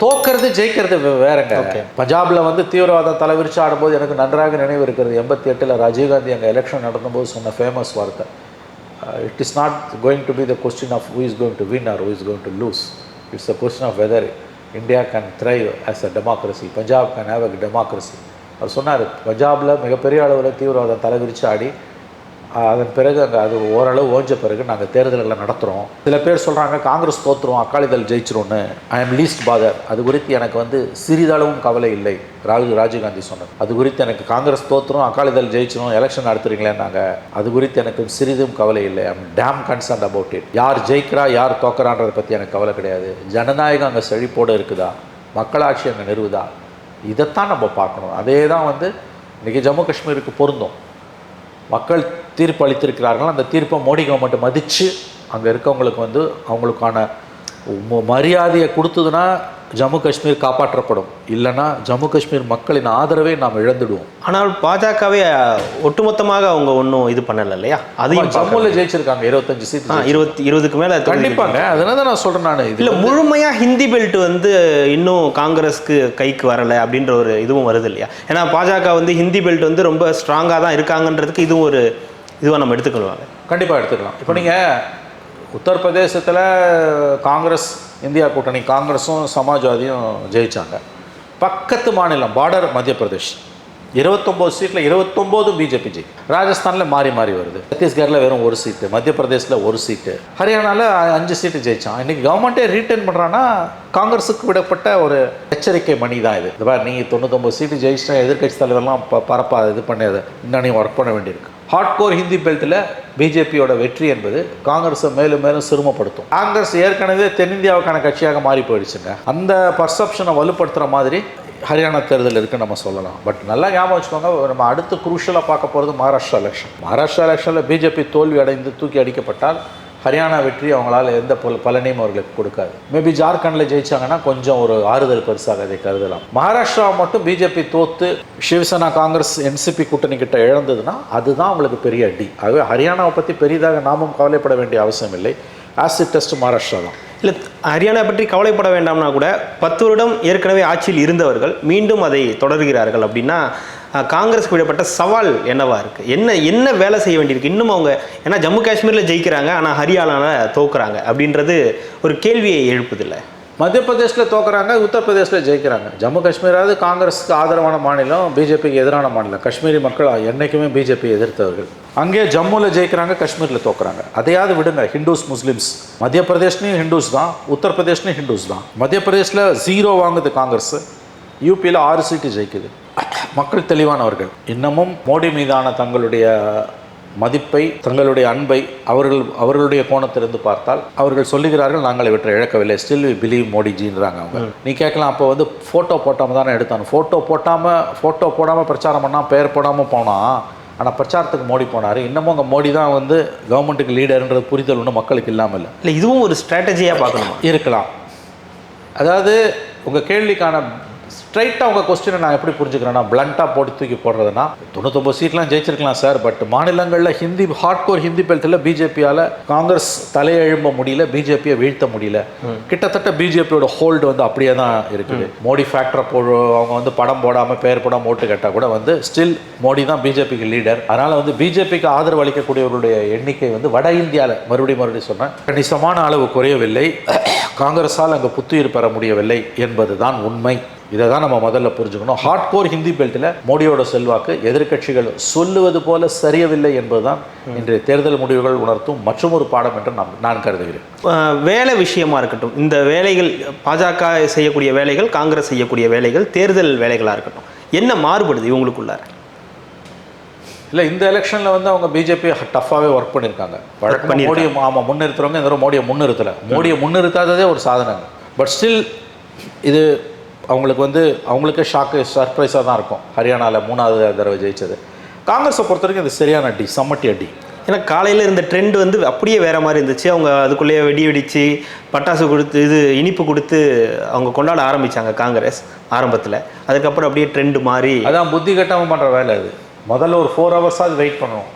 தோக்கிறது ஜெயிக்கிறது வேறங்க. பஞ்சாப்ல வந்து தீவிரவாதம் தலைவிரிச்சு ஆடும்போது எனக்கு நன்றாக நினைவு இருக்கிறது. 88 ராஜீவ்காந்தி அங்கே எலெக்ஷன் நடந்தபோது சொன்ன ஃபேமஸ் வார்த்தை, it is not going to be the question of who is going to win or who is going to lose. It's a question of whether India can thrive as a democracy, Punjab can have a democracy. அவர் சொன்னார், பஞ்சாபில் மிகப்பெரிய அளவில் தீவிரவாதம் தலைவிரிச்சு ஆடி அதன் பிறகு அங்கே அது ஓரளவு ஓஞ்ச பிறகு நாங்கள் தேர்தல்களை நடத்துகிறோம். சில பேர் சொல்கிறாங்க காங்கிரஸ் தோற்றுரும் அகாலிதள் ஜெயிச்சிரும்னு. I am least bother. அது குறித்து எனக்கு வந்து சிறிதளவும் கவலை இல்லை. ராஜீவ்காந்தி சொன்னது அது குறித்து எனக்கு காங்கிரஸ் தோற்றுரும் அகாலிதள் ஜெயிச்சிரும் எலெக்ஷன் நடத்துறீங்களேன்னாங்க. அது குறித்து எனக்கு சிறிதும் கவலை இல்லை. I am dam concerned about it. யார் ஜெயிக்கிறா யார் தோக்கறான்றதை பற்றி எனக்கு கவலை கிடையாது. ஜனநாயகம் அங்கே செழிப்போடு இருக்குதா, மக்களாட்சி அங்கே நிறுவுதா, இதைத்தான் நம்ம பார்க்கணும். அதே தான் வந்து இன்றைக்கி ஜம்மு காஷ்மீருக்கு பொருந்தும். மக்கள் தீர்ப்பு அளித்திருக்கிறார்கள். அந்த தீர்ப்பை மோடி கவர்மெண்ட் மதித்து அங்கே இருக்கவங்களுக்கு வந்து அவங்களுக்கான மரியாதையை கொடுத்ததுன்னா ஜம்மு காஷ்மீர் காப்பாற்றப்படும். இல்லைன்னா ஜம்மு காஷ்மீர் மக்களின் ஆதரவை நாம் இழந்துடுவோம். ஆனால் பாஜகவே ஒட்டுமொத்தமாக அவங்க ஒன்றும் இது பண்ணலை இல்லையா? அதையும் ஜம்முவில் ஜெயிச்சிருக்காங்க 25 சீட், 20க்கு மேலே கண்டிப்பாங்க. அதனால தான் நான் சொல்கிறேன். நான் இல்லை முழுமையாக ஹிந்தி பெல்ட் வந்து இன்னும் காங்கிரஸ்க்கு கைக்கு வரலை அப்படின்ற ஒரு இதுவும் வருது இல்லையா? ஏன்னா பாஜக வந்து ஹிந்தி பெல்ட் வந்து ரொம்ப ஸ்ட்ராங்காக தான் இருக்காங்கன்றதுக்கு இதுவும் ஒரு இதுவாக நம்ம எடுத்துக்கொள்வாங்க. கண்டிப்பாக எடுத்துக்கலாம். இப்போ நீங்கள் உத்தரப்பிரதேசத்தில் காங்கிரஸ் இந்தியா கூட்டணி காங்கிரஸும் சமாஜ்வாதியும் ஜெயித்தாங்க. பக்கத்து மாநிலம் பார்டர் மத்திய பிரதேஷ் 29 சீட்டில் 29 பிஜேபி ஜெயி. ராஜஸ்தானில் மாறி மாறி வருது. சத்தீஸ்கரில் வெறும் 1 சீட்டு, மத்திய பிரதேசில் 1 சீட்டு, ஹரியானாவில் 5 சீட்டு ஜெயிச்சான். இன்றைக்கி கவர்மெண்ட்டே ரீட்டைன் பண்ணுறான்னா காங்கிரஸுக்கு விடப்பட்ட ஒரு எச்சரிக்கை மணி தான் இது. இதுவா நீ 99 சீட்டு ஜெயிச்சிட்டா எதிர்கட்சி தலைவர்லாம் பரப்பா இது பண்ணது இன்னும் நீ ஒர்க் பண்ண வேண்டியிருக்கு. ஹார்ட்கோர் ஹிந்தி பெல்ட்டில் பிஜேபியோட வெற்றி என்பது காங்கிரஸை மேலும் மேலும் சிறுமப்படுத்தும். காங்கிரஸ் ஏற்கனவே தென்னிந்தியாவுக்கான கட்சியாக மாறி போயிடுச்சுங்க. அந்த பர்செப்ஷனை வலுப்படுத்துகிற மாதிரி ஹரியானா தேர்தல் இருக்குன்னு நம்ம சொல்லலாம். பட் நல்லா ஞாபகம் வச்சுக்கோங்க, நம்ம அடுத்து குரூஷலாக பார்க்க போகிறது மகாராஷ்டிரா எலெக்ஷன். மகாராஷ்டிரா எலெக்ஷனில் பிஜேபி தோல்வி அடைந்து தூக்கி அடிக்கப்பட்டால் ஹரியானா வெற்றி அவங்களால எந்த பலனையும் அவர்களுக்கு கொடுக்காது. மேபி ஜார்க்கண்டில் ஜெயிச்சாங்கன்னா கொஞ்சம் ஒரு ஆறுதல் பெருசாக அதை கருதலாம். மகாராஷ்டிராவை மட்டும் பிஜேபி தோத்து சிவசேனா காங்கிரஸ் என்சிபி கூட்டணி கிட்ட இழந்ததுன்னா அதுதான் அவங்களுக்கு பெரிய அடி. ஆகவே ஹரியானாவை பற்றி பெரிதாக நாமும் கவலைப்பட வேண்டிய அவசியம் இல்லை. ஆசிட் டெஸ்ட் மகாராஷ்டிரா தான். இல்லை ஹரியானா பற்றி கவலைப்பட வேண்டாம்னா கூட 10 வருடம் ஏற்கனவே ஆட்சியில் இருந்தவர்கள் மீண்டும் அதை தொடர்கிறார்கள் அப்படின்னா காங்கிரஸ்க்கு விடப்பட்ட சவால் என்னவா இருக்குது? என்ன வேலை செய்ய வேண்டியிருக்கு இன்னும் அவங்க? ஏன்னா ஜம்மு காஷ்மீரில் ஜெயிக்கிறாங்க ஆனால் ஹரியானாவில் தோக்குறாங்க அப்படின்றது ஒரு கேள்வியை எழுப்புதில்லை. மத்திய பிரதேசில் தோக்குறாங்க, உத்தரப்பிரதேசில் ஜெயிக்கிறாங்க. ஜம்மு காஷ்மீராவது காங்கிரஸுக்கு ஆதரவான மாநிலம், பிஜேபிக்கு எதிரான மாநிலம். காஷ்மீரி மக்கள் என்றைக்குமே பிஜேபி எதிர்த்தவர்கள். அங்கே ஜம்முவில் ஜெயிக்கிறாங்க, காஷ்மீரில் தோக்குறாங்க. அதையாவது விடுங்க. ஹிந்துஸ் முஸ்லீம்ஸ் மத்திய பிரதேஷ்லையும் ஹிந்துஸ் தான், உத்தரப்பிரதேஷ்லையும் ஹிந்துஸ் தான். மத்திய பிரதேசில் 0 வாங்குது காங்கிரஸ், யூபியில் 6 சீட்டு ஜெயிக்குது. மக்கள் தெளிவானவர்கள். இன்னமும் மோடி மீதான தங்களுடைய மதிப்பை, தங்களுடைய அன்பை அவர்களுடைய கோணத்திலிருந்து பார்த்தால் அவர்கள் சொல்லுகிறார்கள், நாங்கள் இவற்றை இழக்கவில்லை, ஸ்டில் வி பிலீவ் மோடிஜின்றாங்க அவங்க. நீ கேட்கலாம், அப்போ வந்து ஃபோட்டோ போட்டாமல் தானே எடுத்தாங்க. ஃபோட்டோ போடாமல் பிரச்சாரம் பண்ணால், பெயர் போடாமல் போனால், ஆனால் பிரச்சாரத்துக்கு மோடி போனார். இன்னமும் அங்கே மோடி தான் வந்து கவர்மெண்ட்டுக்கு லீடர்ன்றது புரிதல் ஒன்றும் மக்களுக்கு இல்லாமல் இல்லை. இதுவும் ஒரு ஸ்ட்ராட்டஜியாக பார்க்கணுமா? இருக்கலாம். அதாவது உங்கள் கேள்விக்கான ஸ்ட்ரைட்டாக உங்கள் கொஸ்டினை நான் எப்படி புரிஞ்சுக்கிறேன்னா, பிளண்ட்டாக போட்டு தூக்கி போடுறதுன்னா 99 சீட்லாம் ஜெயிச்சிருக்கலாம் சார். பட் மாநிலங்களில் ஹிந்தி ஹார்ட்கோர் ஹிந்தி பெல்ட்டில் பிஜேபியால் காங்கிரஸ் தலையெழும்ப முடியல, பிஜேபியை வீழ்த்த முடியல. கிட்டத்தட்ட பிஜேபியோட ஹோல்டு வந்து அப்படியே தான் இருக்குது. மோடி ஃபேக்டரை அவங்க வந்து படம் போடாமல் பெயர் போடாமல் ஓட்டு கேட்டால் கூட வந்து ஸ்டில் மோடி தான் பிஜேபிக்கு லீடர். அதனால் வந்து பிஜேபிக்கு ஆதரவு அளிக்கக்கூடியவர்களுடைய எண்ணிக்கை வந்து வட இந்தியாவில் மறுபடியும் சொன்னேன் கணிசமான அளவு குறையவில்லை. காங்கிரஸால் அங்கே புத்துயிர் பெற முடியவில்லை என்பது தான் உண்மை. இதை தான் நம்ம முதல்ல புரிஞ்சுக்கணும். ஹார்ட்கோர் ஹிந்தி பெல்ட்டில் மோடியோட செல்வாக்கு எதிர்க்கட்சிகள் சொல்லுவது போல சரியவில்லை என்பதுதான் இன்றைய தேர்தல் முடிவுகள் உணர்த்தும் மற்றொரு பாடம் என்று நான் கருதுகிறேன். வேலை விஷயமா இருக்கட்டும், இந்த வேலைகள் பாஜக செய்யக்கூடிய வேலைகள், காங்கிரஸ் செய்யக்கூடிய வேலைகள், தேர்தல் வேலைகளாக இருக்கட்டும், என்ன மாறுபடுது இவங்களுக்குள்ளார? இல்லை, இந்த எலெக்ஷனில் வந்து அவங்க பிஜேபி டஃப்பாகவே ஒர்க் பண்ணியிருக்காங்க. வழக்கம் மோடியை முன்னிறுத்துறவங்க இந்த மோடியை முன்னிறுத்தலை. மோடியை முன்னிறுத்தாததே ஒரு சாதனைங்க. பட் ஸ்டில் இது அவங்களுக்கே சர்ப்ரைஸாக தான் இருக்கும். ஹரியானாவில் 3வது தடவை ஜெயிச்சது. காங்கிரஸை பொறுத்த வரைக்கும் இது சரியான அடி, சம்மட்டி அடி. ஏன்னா காலையில் இருந்த ட்ரெண்ட் வந்து அப்படியே வேறு மாதிரி இருந்துச்சு. அவங்க அதுக்குள்ளேயே வெடிச்சு பட்டாசு கொடுத்து இனிப்பு கொடுத்து அவங்க கொண்டாட ஆரம்பித்தாங்க காங்கிரஸ் ஆரம்பத்தில். அதுக்கப்புறம் அப்படியே ட்ரெண்டு மாறி, அதான் புத்தி கட்டாமல் பண்ணுற வேலை அது. முதல்ல ஒரு 4 ஹவர்ஸாக வெயிட் பண்ணணும்.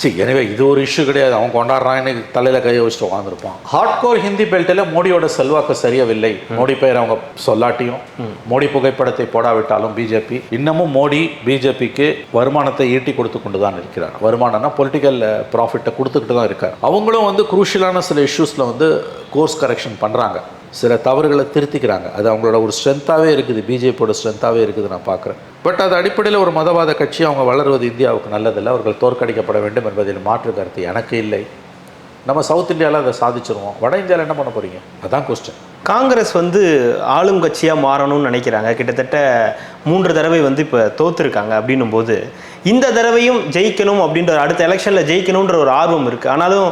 சரி, எனவே இது ஒரு இஷ்யூ கிடையாது. அவன் கொண்டாடுறான்னு தலையில் கையை வச்சுட்டு உட்காந்துருப்பான். ஹார்ட்கோர் ஹிந்தி பெல்ட்டில் மோடியோட செல்வாக்கு சரியவில்லை. மோடி பெயர் அவங்க சொல்லாட்டியும், மோடி புகைப்படத்தை போடாவிட்டாலும் பிஜேபி இன்னமும் மோடி பிஜேபிக்கு வருமானத்தை ஈட்டி கொடுத்து கொண்டு தான் இருக்கிறார். வருமானம்னா பொலிட்டிக்கல் ப்ராஃபிட்டை கொடுத்துக்கிட்டு தான் இருக்கார். அவங்களும் வந்து குரூஷியலான சில இஷ்யூஸில் வந்து கோர்ஸ் கரெக்ஷன் பண்ணுறாங்க, சில தவறுகளை திருத்திக்கிறாங்க. அது அவங்களோட ஒரு ஸ்ட்ரென்த்தாகவே இருக்குது, பிஜேபியோட ஸ்ட்ரென்த்தாகவே இருக்குது நான் பார்க்குறேன். பட் அது அடிப்படையில் ஒரு மதவாத கட்சி அவங்க வளர்வது இந்தியாவுக்கு நல்லதில்லை. அவர்கள் தோற்கடிக்கப்பட வேண்டும் என்பதில் மாற்று கருத்து எனக்கு இல்லை. நம்ம சவுத் இந்தியாவில் அதை சாதிச்சிருவோம். வட இந்தியாவில் என்ன பண்ண போகிறீங்க? அதான் கொஸ்டின். காங்கிரஸ் வந்து ஆளும் கட்சியாக மாறணும்னு நினைக்கிறாங்க. கிட்டத்தட்ட 3 தடவை வந்து இப்போ தோற்றுருக்காங்க. அப்படின்னும் போது இந்த தடவையும் ஜெயிக்கணும் அப்படின்ற அடுத்த எலெக்ஷனில் ஜெயிக்கணுன்ற ஒரு ஆர்வம் இருக்குது. ஆனாலும்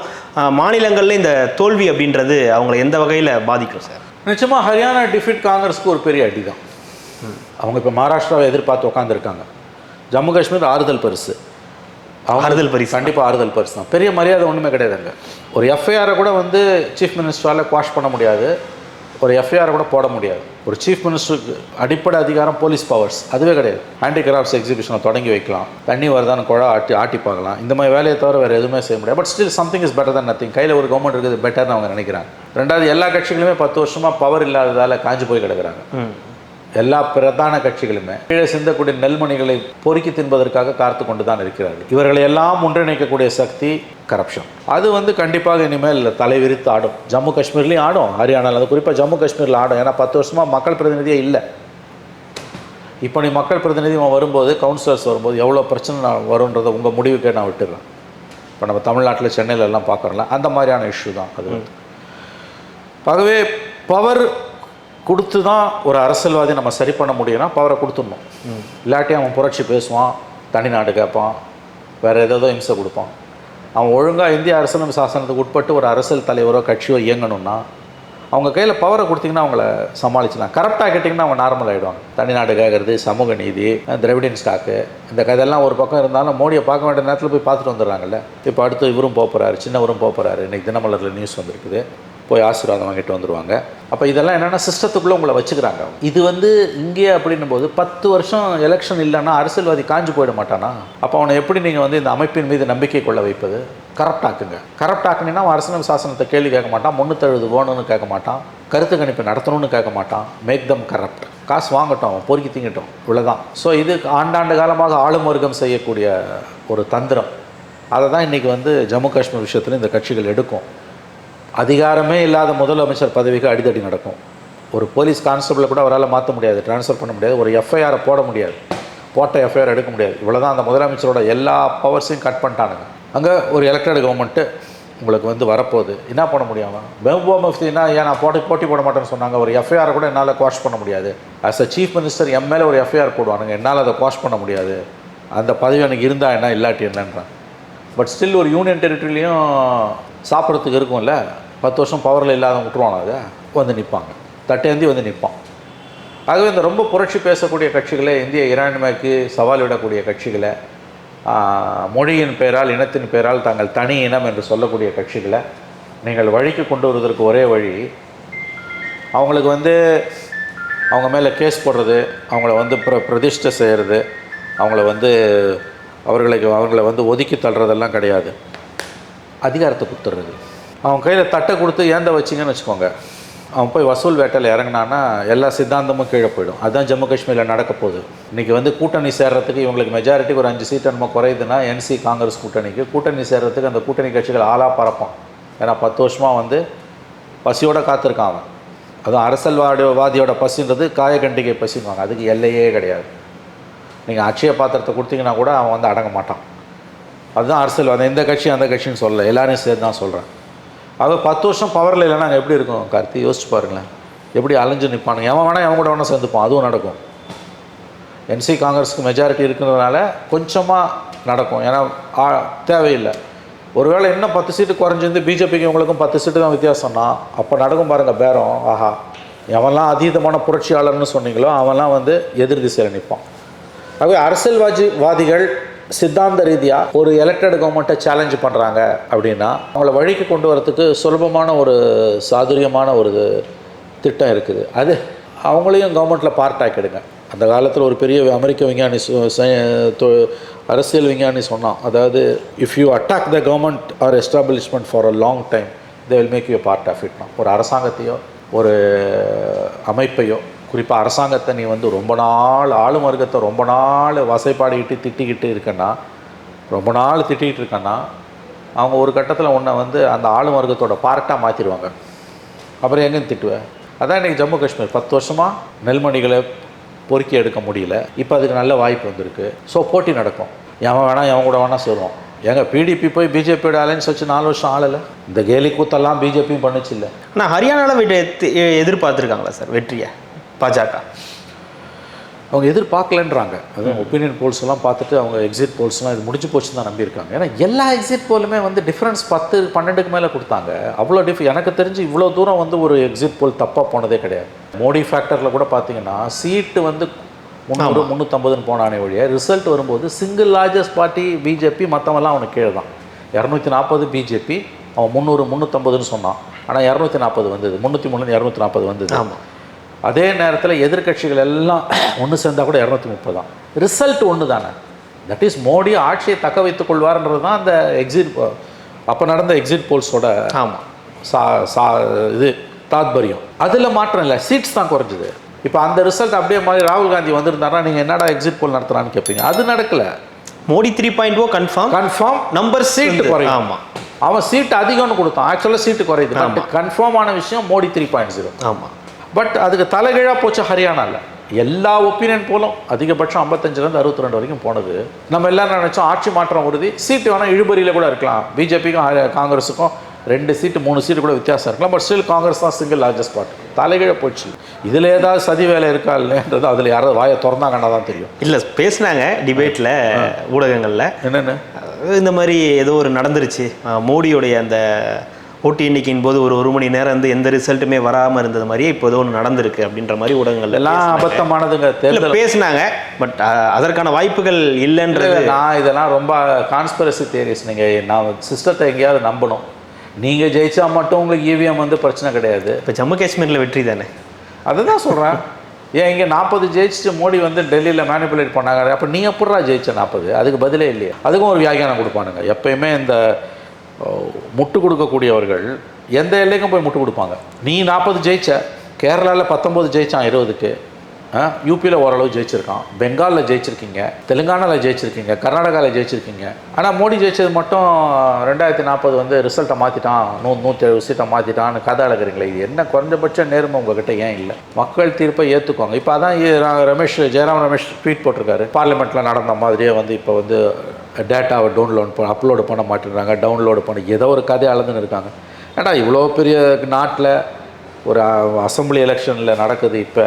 மாநிலங்களில் இந்த தோல்வி அப்படின்றது அவங்கள எந்த வகையில் பாதிக்கும் சார்? நிச்சயமாக ஹரியானா டிஃபீட் காங்கிரஸுக்கு ஒரு பெரிய அடி தான். அவங்க இப்போ மகாராஷ்டிராவை எதிர்பார்த்து உட்காந்துருக்காங்க. ஜம்மு காஷ்மீர் ஆறுதல் பரிசு, ஆறுதல் பரிசு கண்டிப்பாக ஆறுதல் பரிசு தான். பெரிய மரியாதை ஒன்றுமே கிடையாதுங்க. ஒரு எஃப்ஐஆரை கூட வந்து சீஃப் மினிஸ்டரால் குவாஷ் பண்ண முடியாது, ஒரு எஃப்ஐஆரை கூட போட முடியாது. ஒரு சீஃப் மினிஸ்டருக்கு அடிப்படை அதிகாரம் போலீஸ் பவர்ஸ் அதுவே கிடையாது. ஹேண்டி கிராஃப்ட்ஸ் எக்ஸிபிஷனை தொடங்கி வைக்கலாம், தண்ணி வருதான்னு குழா ஆட்டி பார்க்கலாம். இந்த மாதிரி வேலையை தவிர வேறு எதுவுமே செய்ய முடியாது. But still something is better than nothing. கையில் ஒரு கவர்மெண்ட் இருக்குது, பெட்டர்னு அவங்க நினைக்கிறாங்க. ரெண்டாவது, எல்லா கட்சிகளுமே 10 வருஷமாக பவர் இல்லாததால் காஞ்சி போய் கிடக்கிறாங்க. எல்லா பிரதான கட்சிகளுமே கீழே சிந்தக்கூடிய நெல்மணிகளை பொறுக்கி தின்பதற்காக காத்து கொண்டு தான் இருக்கிறார்கள். இவர்களை எல்லாம் ஒன்றிணைக்கக்கூடிய சக்தி கரப்ஷன். அது வந்து கண்டிப்பாக இனிமேல் தலைவிரித்து ஆடும். ஜம்மு காஷ்மீர்லேயும் ஆடும், ஹரியானாவில், அது குறிப்பாக ஜம்மு காஷ்மீரில் ஆடும். ஏன்னா 10 வருஷமாக மக்கள் பிரதிநிதியே இல்லை. இப்போ நீ மக்கள் பிரதிநிதி வரும்போது, கவுன்சிலர்ஸ் வரும்போது எவ்வளோ பிரச்சனை வரும்ன்றதை உங்கள் முடிவுக்கே நான் விட்டுடுறேன். இப்போ நம்ம தமிழ்நாட்டில் சென்னையில் எல்லாம் பார்க்குறோம்ல, அந்த மாதிரியான இஷ்யூ தான் அது. ஆகவே பவர் கொடுத்து தான் ஒரு அரசியல்வாதி நம்ம சரி பண்ண முடியும்னா பவரை கொடுத்துடணும். இல்லாட்டி அவன் புரட்சி பேசுவான், தனிநாடு கேட்பான், வேறு ஏதோ இம்சை கொடுப்பான். அவன் ஒழுங்காக இந்திய அரசியல் சாசனத்துக்கு உட்பட்டு ஒரு அரசியல் தலைவரோ கட்சியோ இயங்கணும்னா அவங்க கையில் பவரை கொடுத்தீங்கன்னா அவங்கள சமாளிச்சலாம். கரெக்டாக கேட்டிங்கன்னா அவங்க நார்மல் ஆகிடுவாங்க. தனிநாடு கேட்குறது, சமூக நீதி, திராவிடியன் ஸ்டாக்கு, இந்த கதையெல்லாம் ஒரு பக்கம் இருந்தாலும் மோடியை பார்க்க வேண்டிய நேரத்தில் போய் பார்த்துட்டு வந்துடுறாங்கல்ல. இப்போ அடுத்து இவரும் போகிறாரு, சின்னவரும் போகிறாரு. இன்றைக்கி தினமலரில் நியூஸ் வந்திருக்குது, போய் ஆசீர்வாதம் வாங்கிட்டு வந்துடுவாங்க. அப்போ இதெல்லாம் என்னென்னா சிஸ்டத்துக்குள்ளே உங்களை வச்சுக்கிறாங்க. இது வந்து இங்கே அப்படின்னும் போது 10 வருஷம் எலெக்ஷன் இல்லைன்னா அரசியல்வாதி காஞ்சி போயிட மாட்டானா? அப்போ அவனை எப்படி நீங்கள் வந்து இந்த அமைப்பின் மீது நம்பிக்கை கொள்ள வைப்பது? கரப்ட் ஆக்குங்க. கரப்ட் ஆக்குனீங்கன்னா அவன் அரசியல் சாசனத்தை கேள்வி கேட்க மாட்டான், 370 வேணும்னு கேட்க மாட்டான், கருத்து கணிப்பு நடத்தணும்னு கேட்க மாட்டான். Make them corrupt. காசு வாங்கட்டும், அவன் பொறுக்கி திங்கட்டும், இவ்வளோதான். ஸோ இது ஆண்டாண்டு காலமாக ஆளும் வர்க்கம் செய்யக்கூடிய ஒரு தந்திரம். அதை தான் இன்றைக்கி வந்து ஜம்மு காஷ்மீர் விஷயத்தில் இந்த கட்சிகள் எடுக்கும். அதிகாரமே இல்லாத முதலமைச்சர் பதவிக்கு அடிதடி நடக்கும். ஒரு போலீஸ் கான்ஸ்டபிளை கூட அவரால் மாற்ற முடியாது, ட்ரான்ஸ்ஃபர் பண்ண முடியாது, ஒரு எஃப்ஐஆரை போட முடியாது, போட்ட எஃப்ஐஆர் எடுக்க முடியாது. இவ்வளோ தான். அந்த முதலமைச்சரோட எல்லா பவர்ஸையும் கட் பண்ணிட்டானுங்க. அங்கே ஒரு எலெக்டட் கவர்மெண்ட்டு உங்களுக்கு வந்து வரப்போகுது, என்ன பண்ண முடியாமல்? மெஹபூபா முஃப்தினா ஏன் நான் போட்டி போட மாட்டேன்னு சொன்னாங்க. ஒரு எஃப்ஐஆரை கூட என்னால் குவாஷ் பண்ண முடியாது. As a chief minister MLA ஒரு எஃப்ஐஆர் போடுவானுங்க, என்னால் அதை குவாஷ் பண்ண முடியாது. அந்த பதவி எனக்கு இருந்தால் என்ன, இல்லாட்டி என்னன்றான். பட் ஸ்டில் ஒரு யூனியன் டெரிட்டரிலையும் சாப்பிட்றதுக்கு இருக்கும்ல. 10 வருஷம் பவரில் இல்லாதவங்க விட்டுருவாங்க, அதை வந்து நிற்பாங்க, தட்டேந்தி வந்து நிற்பான். ஆகவே இந்த ரொம்ப புரட்சி பேசக்கூடிய கட்சிகளை, இந்திய இறையாண்மைக்கு சவால் விடக்கூடிய கட்சிகளை, மொழியின் பெயரால், இனத்தின் பெயரால் தாங்கள் தனி இனம் என்று சொல்லக்கூடிய கட்சிகளை நீங்கள் வழிக்கு கொண்டு வருவதற்கு ஒரே வழி, அவங்களுக்கு வந்து அவங்க மேலே கேஸ் போடுறது, அவங்கள வந்து பிரதிஷ்டை செய்கிறது, அவங்கள வந்து அவர்களை வந்து ஒதுக்கி தள்ளுறதெல்லாம் கிடையாது. அதிகாரத்தை கொடுத்துட்றது. அவன் கையில் தட்டை கொடுத்து ஏந்த வச்சிங்கன்னு வச்சுக்கோங்க, அவன் போய் வசூல் வேட்டையில் இறங்கினான்னா எல்லா சித்தாந்தமும் கீழே போயிடும். அதுதான் ஜம்மு காஷ்மீரில் நடக்க போகுது. இன்றைக்கி வந்து கூட்டணி சேர்றதுக்கு இவங்களுக்கு மெஜாரிட்டிக்கு ஒரு 5 சீட்டு நம்ம குறையுதுன்னா என்சி காங்கிரஸ் கூட்டணி சேர்றதுக்கு அந்த கூட்டணி கட்சிகள் ஆளாக பறப்பான். ஏன்னா 10 வருஷமாக வந்து பசியோடு காத்திருக்கான் அவன். அதுவும் அரசியல்வாதியோட பசின்றது காயகண்டிகை பசிங்குவாங்க, அதுக்கு எல்லையே கிடையாது. நீங்கள் அட்சய பாத்திரத்தை கொடுத்தீங்கன்னா கூட அவன் வந்து அடங்க மாட்டான். அதுதான் அரசியல்வாதி. இந்த கட்சி அந்த கட்சின்னு சொல்லலை, எல்லாரையும் சேர்த்து தான் சொல்கிறேன். அது 10 வருஷம் பவரில் இல்லைன்னா அங்கே எப்படி இருக்கும் கார்த்தி? யோசிச்சு பாருங்களேன், எப்படி அலைஞ்சு நிற்பானுங்க. எவன் வேணால் எவன் கூட வேணால் சேர்ந்துப்பான், அதுவும் நடக்கும். என்சி காங்கிரஸுக்கு மெஜாரிட்டி இருக்கிறதுனால கொஞ்சமாக நடக்கும், ஏன்னா தேவையில்லை. ஒருவேளை இன்னும் 10 சீட்டு குறைஞ்சிருந்து பிஜேபிக்கு இவங்களுக்கும் 10 சீட்டு தான் வித்தியாசம்னா அப்போ நடக்கும் பாருங்கள் பேரம். ஆஹா, எவன்லாம் அதீதமான புரட்சியாளர்னு சொன்னீங்களோ அவன்லாம் வந்து எதிர் திசையில் நிற்பான். ஆகவே அரசியல்வாதிகள் சித்தாந்த ரீதியாக ஒரு எலெக்டட் கவர்மெண்ட்டை சேலஞ்சு பண்ணுறாங்க அப்படின்னா அவங்கள வழிக்கு கொண்டு வரத்துக்கு சுலபமான ஒரு சாதுரியமான ஒரு திட்டம் இருக்குது. அது அவங்களையும் கவர்மெண்ட்டில் பார்ட் ஆக்கிடுங்க. அந்த காலத்தில் ஒரு பெரிய அமெரிக்க விஞ்ஞானி அரசியல் விஞ்ஞானி சொன்னான், அதாவது if you attack the government or establishment for a long time they will make you part of இட்னா. ஒரு அரசாங்கத்தையோ ஒரு அமைப்பையோ, குறிப்பாக அரசாங்கத்தை நீ வந்து ரொம்ப நாள் ஆளும் வர்க்கத்தை ரொம்ப நாள் வசைப்பாடிக்கிட்டு திட்டிக்கிட்டு இருக்கன்னா, ரொம்ப நாள் திட்டிகிட்டு இருக்கன்னா, அவங்க ஒரு கட்டத்தில் உன்னை வந்து அந்த ஆளும் வர்க்கத்தோட பார்ட்டாக மாற்றிடுவாங்க. அப்புறம் எங்கேன்னு திட்டுவேன். அதான் இன்றைக்கி ஜம்மு காஷ்மீர் 10 வருஷமாக நெல்மணிகளை பொறுக்கி எடுக்க முடியல. இப்போ அதுக்கு நல்ல வாய்ப்பு வந்திருக்கு. ஸோ போட்டி நடக்கும். எவன் வேணால் எவன் கூட வேணால் சொல்லுவோம். எங்கள் பிடிபி போய் பிஜேபியோட அலைன்ஸ் வச்சு 4 வருஷம் ஆளலை. இந்த கேலி கூத்தெல்லாம் பிஜேபியும் பண்ணிச்சு இல்லை. ஆனால் ஹரியானாவில் எதிர்பார்த்துருக்காங்களா சார் வெற்றியை பாஜக? அவங்க எதிர்பார்க்கலன்றாங்க. அதுவும் ஒப்பீனியன் போல்ஸ் எல்லாம் பார்த்துட்டு அவங்க எக்ஸிட் போல்ஸ்லாம் இது முடிஞ்சு போச்சுன்னு தான் நம்பியிருக்காங்க. ஏன்னா எல்லா எக்ஸிட் போலுமே வந்து டிஃப்ரென்ஸ் 10-12க்கு மேலே கொடுத்தாங்க. அவ்வளோ எனக்கு தெரிஞ்சு இவ்வளோ தூரம் வந்து ஒரு எக்ஸிட் போல் தப்பாக போனதே கிடையாது. மோடி ஃபேக்டரில் கூட பார்த்தீங்கன்னா சீட்டு வந்து 300-350 போனானே வழியாக ரிசல்ட் வரும்போது சிங்கிள் லார்ஜஸ்ட் பார்ட்டி பிஜேபி, மற்றவெல்லாம் அவனுக்கு கீழே தான். 240 பிஜேபி, அவன் 300-350ன்னு சொன்னான். ஆனால் 240 வந்தது, 303-240 வந்தது. ஆமாம். அதே நேரத்தில் எதிர்க்கட்சிகள் எல்லாம் ஒன்று சேர்ந்தால் கூட 230 தான். ரிசல்ட் ஒன்று தானே. தட் இஸ் மோடி ஆட்சியை தக்க வைத்துக் கொள்வார்ன்றது தான் அந்த எக்ஸிட் அப்போ நடந்த எக்ஸிட் போல்ஸோட இது தாத்பரியம். அதில் மாற்றம் இல்லை, சீட்ஸ் தான் குறைஞ்சிது. இப்போ அந்த ரிசல்ட் அப்படியே மாதிரி ராகுல் காந்தி வந்திருந்தாருன்னா நீங்கள் என்னடா எக்ஸிட் போல் நடத்துறான்னு கேட்பீங்க. அது நடக்கலை. மோடி 3.0 கன்ஃபார்ம் நம்பர் சீட்டு குறையும். ஆமாம், அவன் சீட்டு அதிகம்னு கொடுத்தான், ஆக்சுவலாக சீட்டு குறையுது. பட் கன்ஃபார்மான விஷயம் மோடி 3.0. ஆமாம். பட் அதுக்கு தலைகீழாக போச்சு ஹரியானாவில். எல்லா ஒப்பீனியன் போலும் அதிகபட்சம் 55-62 வரைக்கும் போனது. நம்ம எல்லாரும் நினச்சோம் ஆட்சி மாற்றம் உறுதி, சீட்டு வேணால் இழுபறியில் கூட இருக்கலாம், பிஜேபிக்கும் காங்கிரஸுக்கும் 2 சீட்டு 3 சீட்டு கூட வித்தியாசம் இருக்கலாம். பட் ஸ்டில் காங்கிரஸ் தான் சிங்கிள் லார்ஜஸ்ட் பார்ட்டி. தலைகீழ போச்சு. இதில் ஏதாவது சதி வேலை இருக்கா இல்லைன்றது அதில் யாராவது வாயை திறந்தாங்கன்னா தான் தெரியும். இல்லை, பேசினாங்க டிபேட்டில் ஊடகங்களில். என்னென்னு இந்த மாதிரி ஏதோ ஒரு நடந்துருச்சு, மோடியோடைய அந்த ஓட்டு எண்ணிக்கையின் போது ஒரு மணி நேரம் வந்து எந்த ரிசல்ட்டுமே வராமல் இருந்தது மாதிரியே இப்போ ஏதோ ஒன்று நடந்திருக்கு அப்படின்ற மாதிரி ஊடகங்கள் எல்லாம் அபத்தமானதுங்க. தேர்தல் பேசினாங்க, பட் அதற்கான வாய்ப்புகள் இல்லைன்றது. நான் இதெல்லாம் ரொம்ப கான்ஸ்பிரசி தியரிஸ். நீங்கள் நான் சிஸ்டத்தை எங்கேயாவது நம்பணும். நீங்கள் ஜெயிச்சா மட்டும் உங்களுக்கு இவிஎம் வந்து பிரச்சனை கிடையாது. இப்போ ஜம்மு காஷ்மீரில் வெற்றி தானே, அதை தான் சொல்கிறேன். ஏன் இங்கே 40 ஜெயிச்சுட்டு மோடி வந்து டெல்லியில் மேனிப்புலேட் பண்ணாங்க. அப்போ நீ எப்படா ஜெயிச்ச 40? அதுக்கு பதிலே இல்லையா? அதுக்கும் ஒரு வியாக்கியானம் கொடுப்பானுங்க. எப்பயுமே இந்த முட்டு கொடுக்கக்கூடியவர்கள் எந்த எல்லைக்கும் போய் முட்டு கொடுப்பாங்க. நீ 40 ஜெயிச்ச, கேரளாவில் 19 ஜெயிச்சான் 20க்கு, யூபியில் ஓரளவு ஜெயிச்சிருக்கான், பெங்காலில் ஜெயிச்சிருக்கீங்க, தெலுங்கானாவில் ஜெயிச்சிருக்கீங்க, கர்நாடகாவில் ஜெயிச்சிருக்கீங்க. ஆனால் மோடி ஜெயிச்சது மட்டும் 2040 வந்து ரிசல்ட்டை மாற்றிட்டான், 170 சீட்டை மாற்றிட்டான்னு கதை அழகிறீங்களே. இது என்ன குறைஞ்சபட்ச நேர்மை உங்ககிட்ட ஏன் இல்லை? மக்கள் தீர்ப்பை ஏற்றுக்குவாங்க. இப்போ அதான் ஜெயராம் ரமேஷ் ட்வீட் போட்டிருக்காரு, பார்லிமெண்ட்டில் நடந்த மாதிரியே வந்து இப்போ வந்து டேட்டாவை அப்லோடு பண்ண மாட்டேங்கிறாங்க, டவுன்லோடு பண்ண ஏதோ ஒரு கதை அளந்துன்னு இருக்காங்க. ஏன்னா இவ்வளோ பெரிய நாட்டில் ஒரு அசம்பிளி எலெக்ஷனில் நடக்குது. இப்போ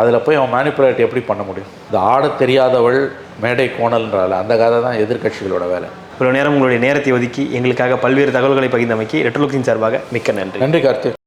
அதில் போய் அவன் மேனிப்புலேட் எப்படி பண்ண முடியும்? இந்த ஆட தெரியாதவள் மேடை கோணல்ன்றால அந்த கதை தான் எதிர்க்கட்சிகளோட வேலை. இவ்வளோ நேரம் உங்களுடைய நேரத்தை ஒதுக்கி எங்களுக்காக பல்வேறு தகவல்களை பகிர்ந்தமைக்கு ரெட்ரோலுக்கின் சார்பாக மிக்க நன்றி. நன்றி கார்த்திக்.